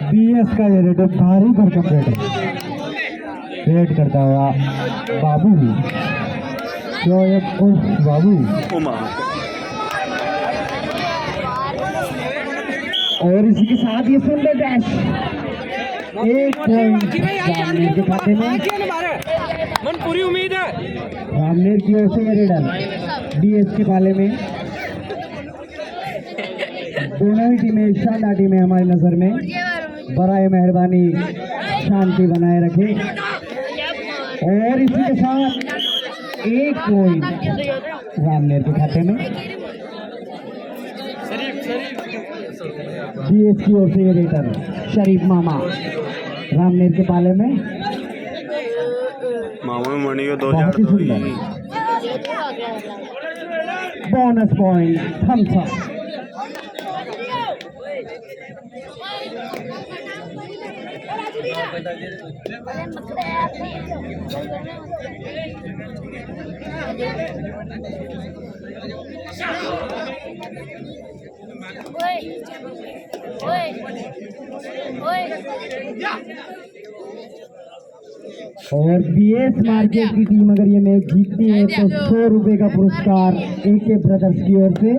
BS का ये rate भारी भरकम रेट करता हुआ बाबू शोएब उर्फ बाबू। और इसी के साथ ये सुंदर डैश, एक पॉइंट रामनेर के खाते में। मन पूरी उम्मीद है रामनेर की ओर से ये रेडर बीएस के पाले में। दोनों ही टीमें शानदार टीमें हमारी नजर में। बराए मेहरबानी शांति बनाए रखें। और इसी के साथ एक पॉइंट रामनेर के खाते में। बीएस की ओर से ये रेटर शरीफ मामा रामनेर के पाले में। मामा मणि को 2000 बोनस पॉइंट थम्स अप। और बीएस मार्केट की टीम अगर ये मैच जीतती है तो 100 रुपए का पुरस्कार AK ब्रदर्स की ओर से।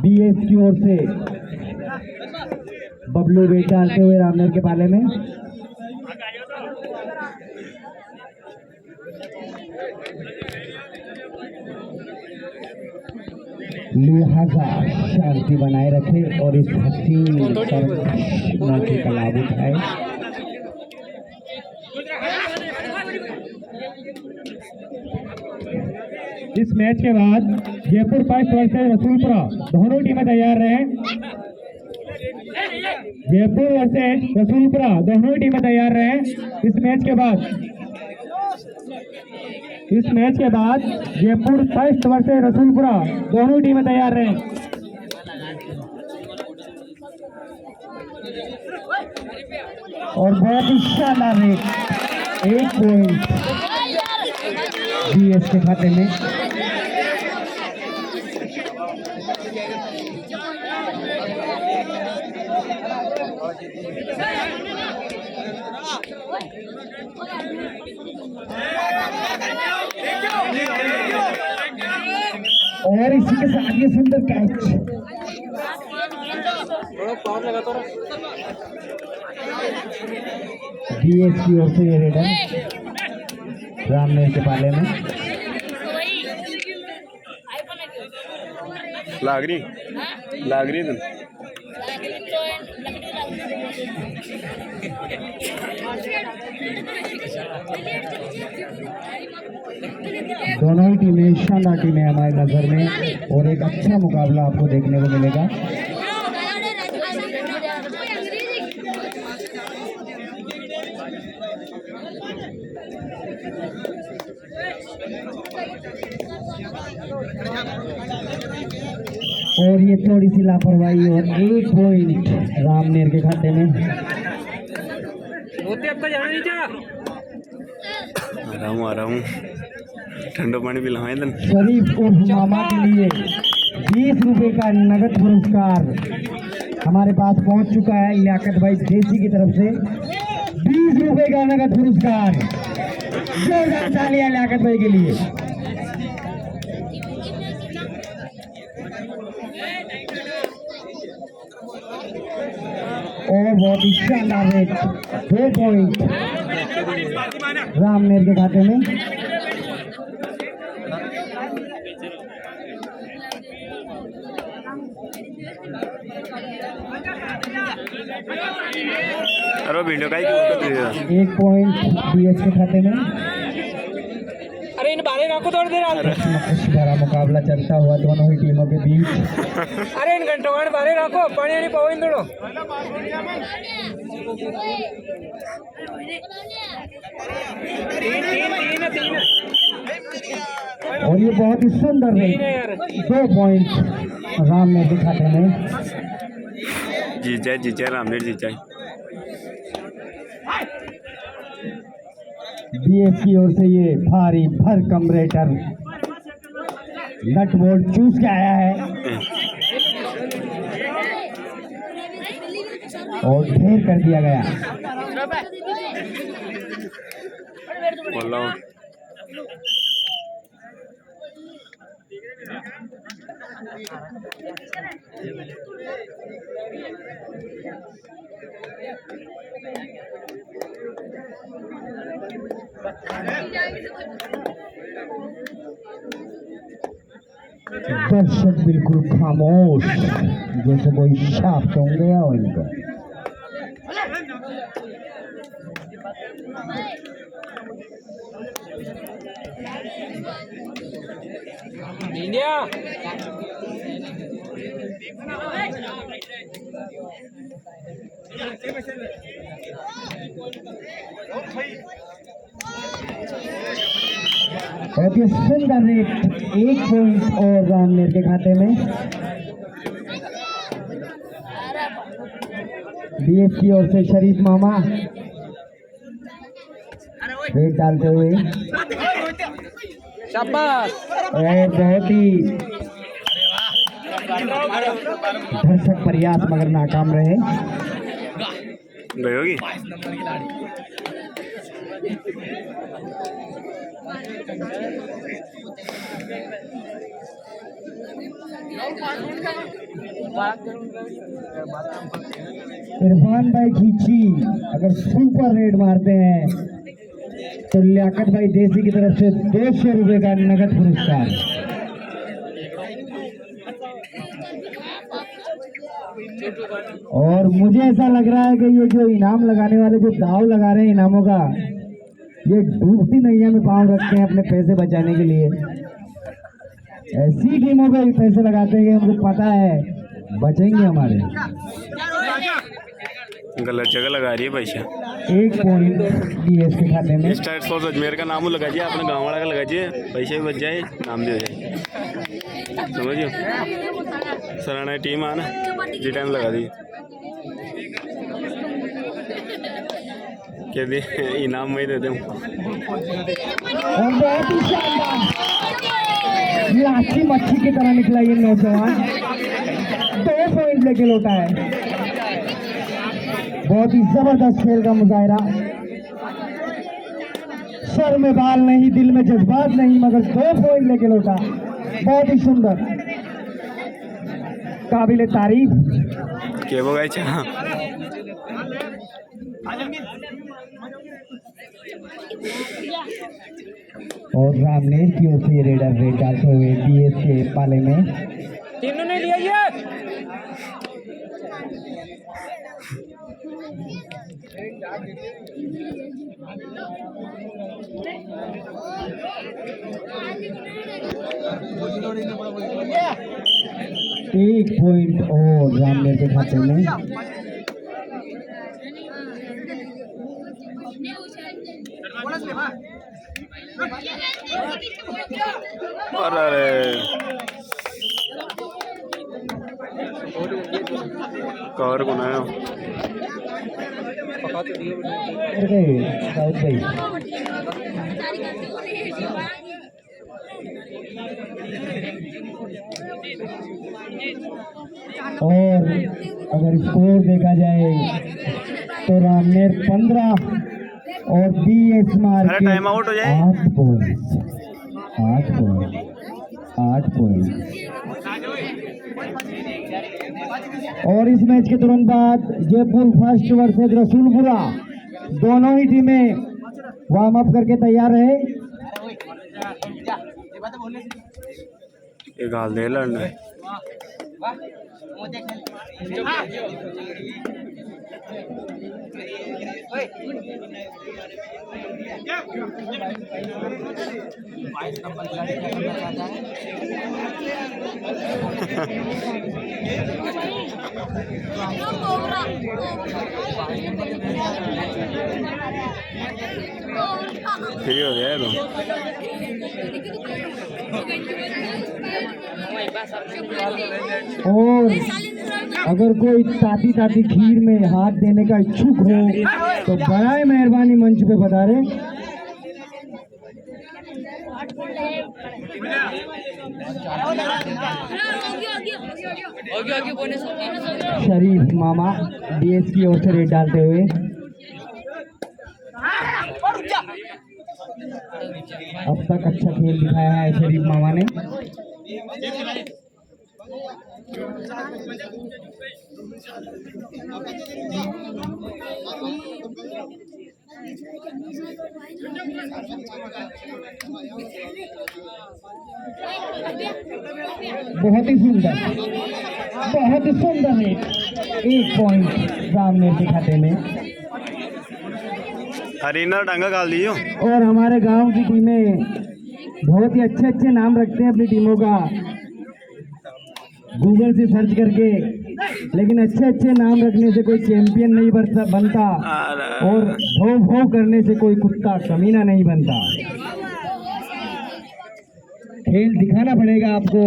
बीएस की ओर से बबलू बेट डालते हुए रामनेर के पाले में। लिहाजा शांति बनाए रखे और इस हसीन मौके का लाभ उठाए। इस मैच के बाद जयपुर फर्स्ट वर्सेस रसूलपुरा दोनों टीमें तैयार रहे। जयपुर वर्सेस रसूलपुरा दोनों टीमें तैयार रहे। इस मैच के बाद जयपुर फर्स्ट वर्सेस रसूलपुरा दोनों टीमें तैयार रहे। और बहुत ही शानदार रेट, एक पॉइंट बीएस के खाते में। और इसी के साथ ये सुंदर कैच बीएस की ओर से ये रेडर रामनेर के पाले में। लाग रही दोनों ही टीमें शानदार टीमें हमारी नजर में और एक अच्छा मुकाबला आपको देखने को मिलेगा। और ये थोड़ी सी लापरवाही और एक पॉइंट रामनेर के खाते में। आ रहा हूँ ठंडा पानी पिलाओ। शरीफ उर्फ मामा के लिए 20 रुपए का नगद पुरस्कार हमारे पास पहुंच चुका है लियाकत भाई देसी की तरफ से। 20 रुपए का नगद पुरस्कार, जोरदार तालियां लियाकत भाई के लिए। और बहुत ही शानदार रेट, 2 पॉइंट रामनेर के खाते में। अरे वीडियो का 1 पॉइंट बीएस के खाते में। अरे इन बारे रखो थोड़ी देर बड़ा मुकाबला चलता हुआ दोनों ही टीमों के बीच। अरे इन घंटों बारे रखो पानी नहीं पाओ इन दोनों। तीन और ये बहुत ही सुंदर रेट, 2 पॉइंट रामनेर के खाते में। जीत जाए रामनेर जीत जाए। बीएस की ओर से ये भारी भरकम रेटर नट बोल्ट चूस के आया है और ढेर कर दिया गया। बोलो दर्शक बिल्कुल खामोश, जैसे कोई शाप सौंप गया हो इनका। इंडिया बहुत ही सुंदर रेट, 1 पॉइंट और रामनेर के खाते में। बीएस की ओर से शरीफ मामा रेट डालते हुए शाबाश। और बहुत ही दर्शक प्रयास मगर नाकाम रहे। गई होगी। इरफान भाई खींची अगर सुपर रेड मारते हैं तो लियाकत भाई देसी की तरफ से 200 रुपए का नगद पुरस्कार। और मुझे ऐसा लग रहा है कि ये जो इनाम लगाने वाले जो दाव लगा रहे हैं इनामों का, ये डूबती नैया में पांव रखते हैं अपने पैसे बचाने के लिए। ऐसी टीमों पे पैसे लगाते हैं कि उनको पता है बचेंगे हमारे। गलत जगह लगा रही है पैसा। 1 पॉइंट बीएस के खाते में। स्टार्ट स्पोर्ट्स अजमेर का नाम लगा दिए, अपने गाँव वाला का लगा दिए, पैसे भी बच जाए, नाम भी हो जाए। समझियो सराना टीम आना जी टाइम लगा दी क्या दे इनाम में ही देते हूँ। और बहुत ही शानदार लाठी मच्छी की तरह निकला ये नौजवान, 2 पॉइंट लेके लौटा है। बहुत ही जबरदस्त खेल का मुजाहिरा, सर में बाल नहीं, दिल में जज्बात नहीं, मगर 2 पॉइंट लेके लौटा। बहुत ही सुंदर, काबिले तारीफ। क्या वो गए चाह और रामनेर की ओर से रेडर रेड डालते हुए बीएस के पाले में। तीनों ने लिया ये। एक पॉइंट और रामनेर के खाते में। अरे कवर को ना साउथ भाई और अगर स्कोर देखा जाए तो रामनेर 15 और बीएस मार के टाइम आउट हो जाए। 8 पॉइंट। और इस मैच के तुरंत बाद जयपुर फर्स्ट वर्सेस रसूलपुरा, दोनों ही टीमें वार्म अप करके तैयार रहे। एक हाल दे लड़ने फ्री हो गया तो और अगर कोई ताती ताती खीर में हाथ देने का इच्छुक हो तो बराए मेहरबानी मंच पे बता रहे। शरीफ मामा डीएस की ओर से रेड डालते हुए अब तक अच्छा खेल दिखाया है शरीफ मामा ने। बहुत ही सुंदर है। 1 पॉइंट रामनेर के खाते में। हरीना डांगा डाल दियो। और हमारे गांव की टीमें बहुत ही अच्छे नाम रखते हैं अपनी टीमों का, गूगल से सर्च करके, लेकिन अच्छे नाम रखने से कोई चैंपियन नहीं बनता और भों करने से कोई कुत्ता कमीना नहीं बनता। खेल दिखाना पड़ेगा आपको।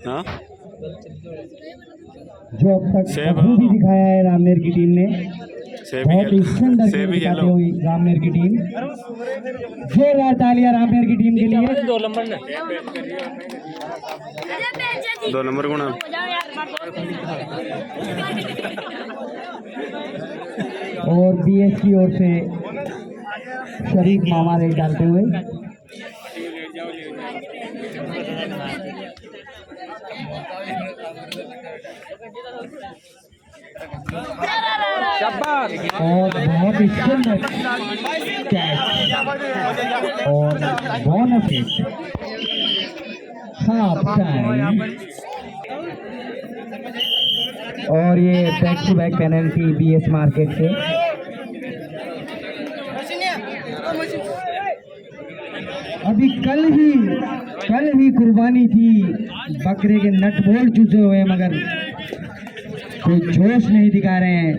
हाँ जो अब तक भी दिखाया है रामनेर की टीम ने। बहुत ही सुंदर खेल दिखाते हुए रामनेर की टीम। जोरदार तालियां रामनेर की टीम के लिए। 2 नंबर कौन है? और बीएस की ओर से शरीफ मामा रेड डालते हुए। और बहुत ही सुंदर कैच और बोनस हिट। हाफ टाइम और ये back to back penalty BS market से। अभी कल ही कुर्बानी थी, बकरे के नट बोल्ट चूसे हुए हैं मगर कोई जोश नहीं दिखा रहे हैं।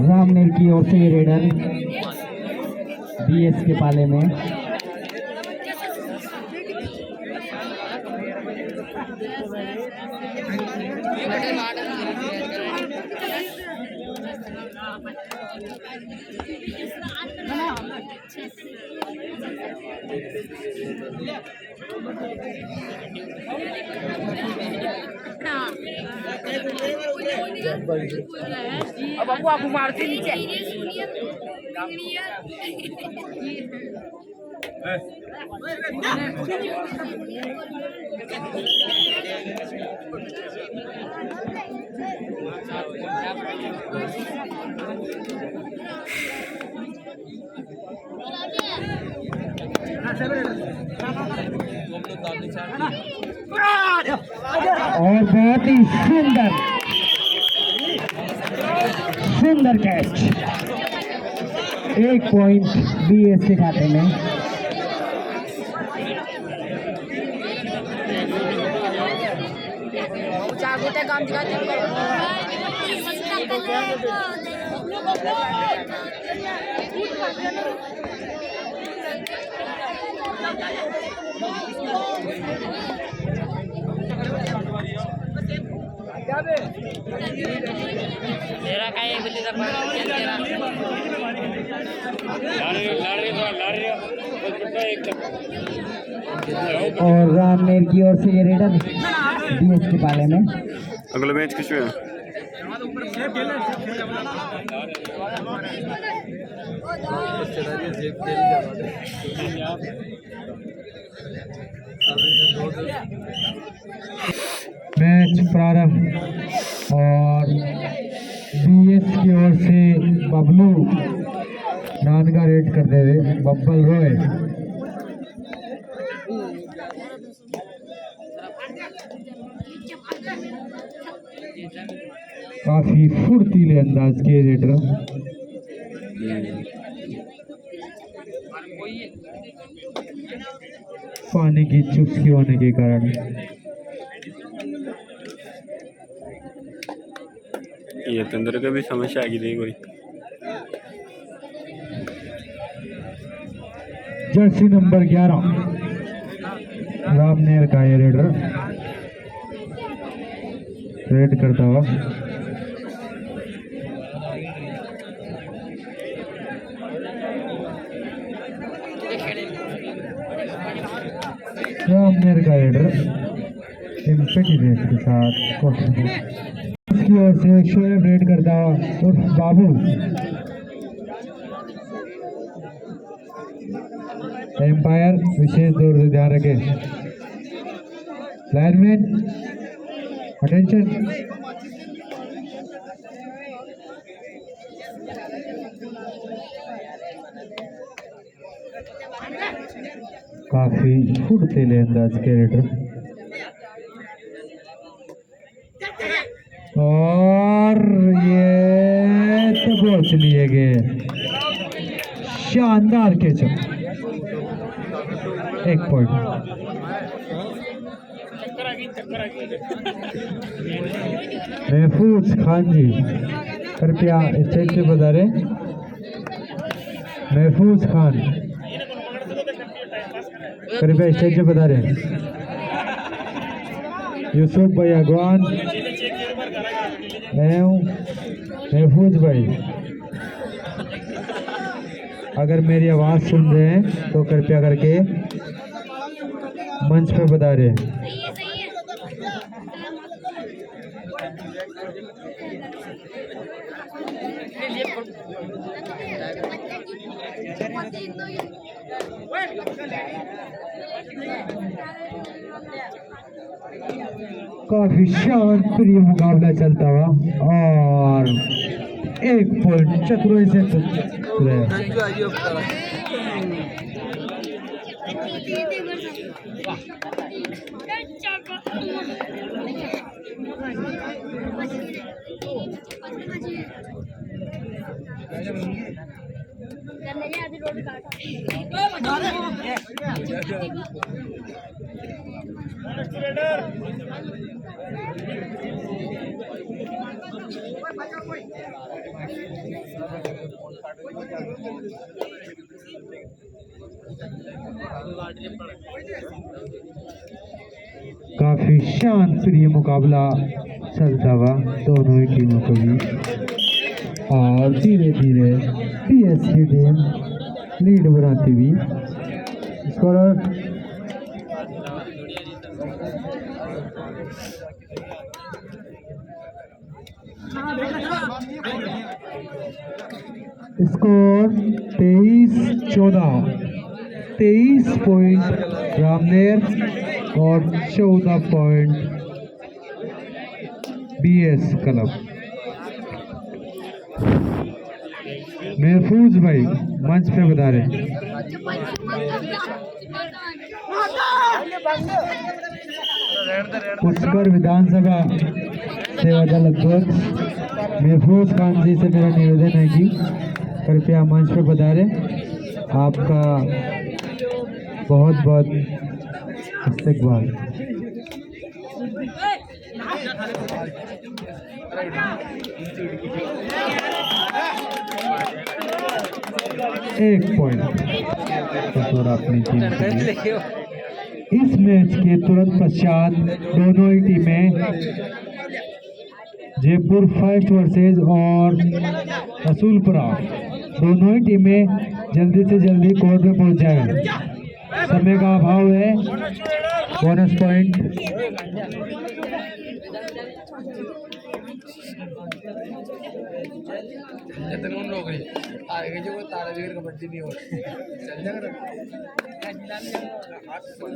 रामनेर की ओर से रेडर बीएस के पाले में। अब आपको मारते नीचे। और बहुत ही सुंदर कैच। 1 पॉइंट बीएस के खाते में। काम तेरा काय और रामनेर की ओर से ये रेडर बीएस के पाले में। अगला मैच किस में? मैच प्रारंभ और बीएस की ओर से बबलू नानगा रेड करते हुए बब्बल रॉय। काफी फुर्तीले अंदाज के रेडर। पानी की चुस्की होने के कारण ये तंदर का भी समस्या आ गई थी कोई। जर्सी नंबर 11 रामनेर का ये रेडर रेड करता हुआ रामनेर का रेडर इम्पेटी रेड के साथ इसकी ओर से शोएब रेड करता हुआ उर्फ बाबू। एम्पायर विशेष तौर से ध्यान रखें। Lineman attention. काफी फुर्तीले अंदाज के रेडर और ये तो पहुंच लिए गए। शानदार कैचअप, 1 पॉइंट। महफूज खान जी कृपया स्टेज पे पधारें। महफूज खान कृपया स्टेज पे पधारें। यूसुफ भाई अगवान एवं महफूज भाई अगर मेरी आवाज सुन रहे हैं तो कृपया करके मंच पे पधारें। काफी शांतिप्रिय मुकाबला चलता हुआ और 1 पॉइंट चतुराई से काफी शांतिप्रिय मुकाबला चलता हुआ दोनों ही टीमों को भी और धीरे धीरे पीएसके टीम लीड बनाती हुई। स्कोरर स्कोर 23-14, 23 पॉइंट रामनेर और 14 पॉइंट बीएस क्लब। महफूज भाई मंच पे बता रहे। पुष्कर विधानसभा सेवा दल अध्यक्ष महफूज खान जी से मेरा निवेदन है कि कृपया मंच पे पधारें। आपका बहुत बहुत इस्तकबाल। एक पॉइंट अपनी टीम के लिए। इस मैच के तुरंत पश्चात दोनों ही टीमें जयपुर फर्स्ट वर्सेस और रसूलपुरा दोनों ही टीमें जल्दी से जल्दी कोर्ट में पहुंच जाए। समय का अभाव है। बोनस पॉइंट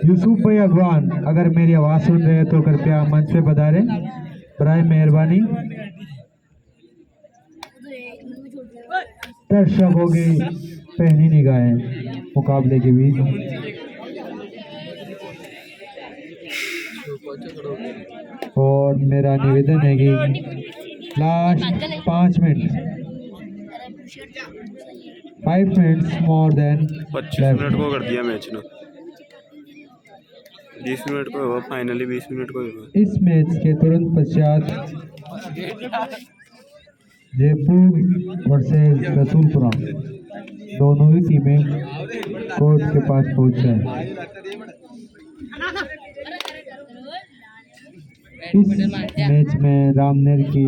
यूसुफ भाई अगवान अगर मेरी आवाज सुन रहे हैं तो कृपया मंच पे पधारें। बराए मेहरबानी। दर्शकों की पहली निगाहें मुकाबले के बीच और मेरा निवेदन है कि last 5 minute 5 minutes more than 25 minute को कर दिया मैच ने। 20 मिनट को होगा फाइनली, 20 मिनट को होगा। इस मैच के तुरंत पश्चात जयपुर वर्सेस रसूलपुरा, दोनों ही टीमें कोर्ट के पास पहुंच गए। इस मैच में रामनेर की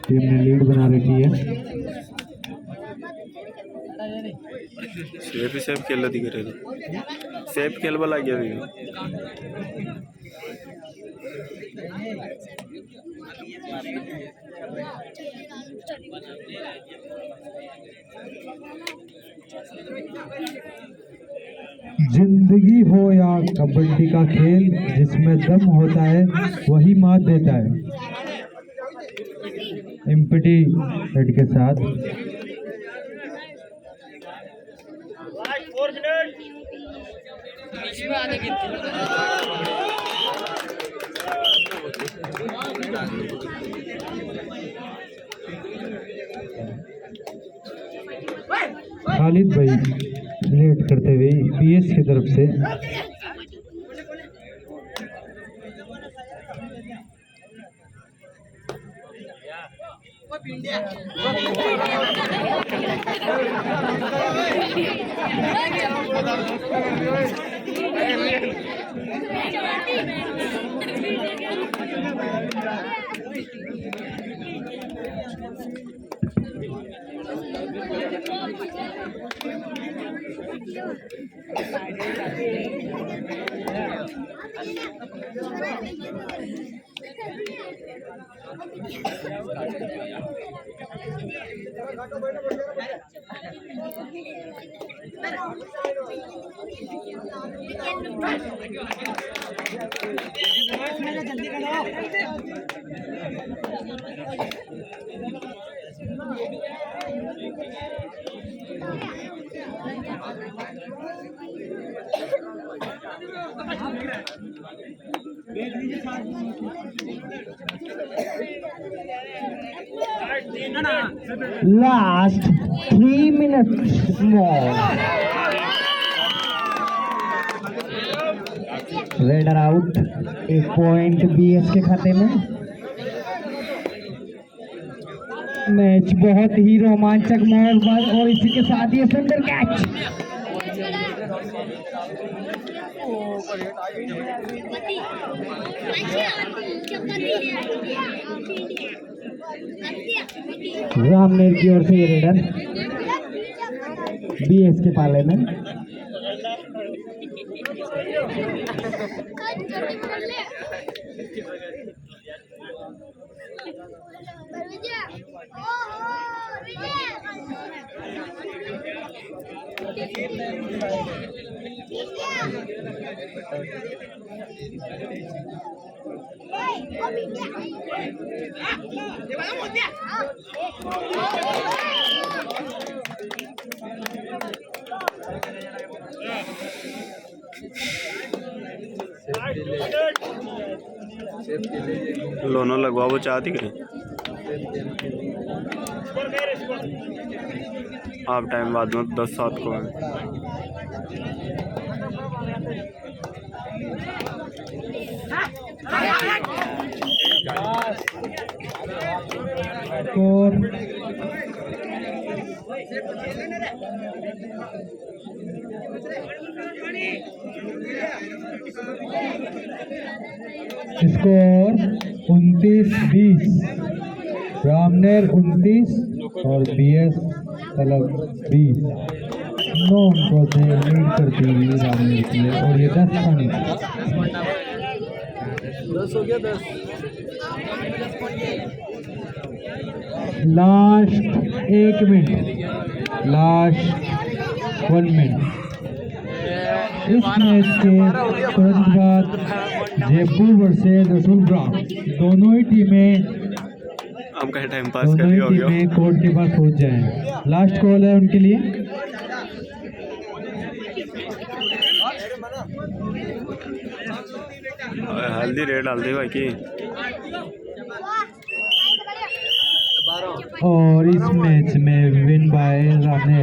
टीम ने लीड बना रखी है। सेफ खेल रही करेगा, सेफ खेलवा लग गया। जिंदगी हो या कबड्डी का खेल, जिसमें दम होता है वही मात देता है। एम्पटी हेड के साथ खालिद भाई लेट करते हुए पीएस की तरफ से Last 3 minutes more. Raider out, 1 point BS के खाते में। मैच बहुत ही रोमांचक माहौल और इसी के साथ ये सुंदर कैच। रामनेर की ओर से ये रेडर बीएस के पाले में। लोनो लगवा वो चाहती करें हाफ टाइम बाद में 10-7 को है। स्कोर 29-20, रामनेर 29 और बीएस तलब 20। 9 अंकों से लीड करती हुई रामनेर की है और ये 10 पॉइंट 10 हो गया 10। Last 1 minute, last 1 minute. इस मैच के तुरंत बाद जयपुर वर्सेस रसूलपुरा, दोनों ही टीमें टाइम पास कर रही होगी। कोर्ट के पास पहुंच जाए। लास्ट कॉल है उनके लिए। हल्दी रेड हल्दी भाई की। और इस मैच में विन बाय रामनेर।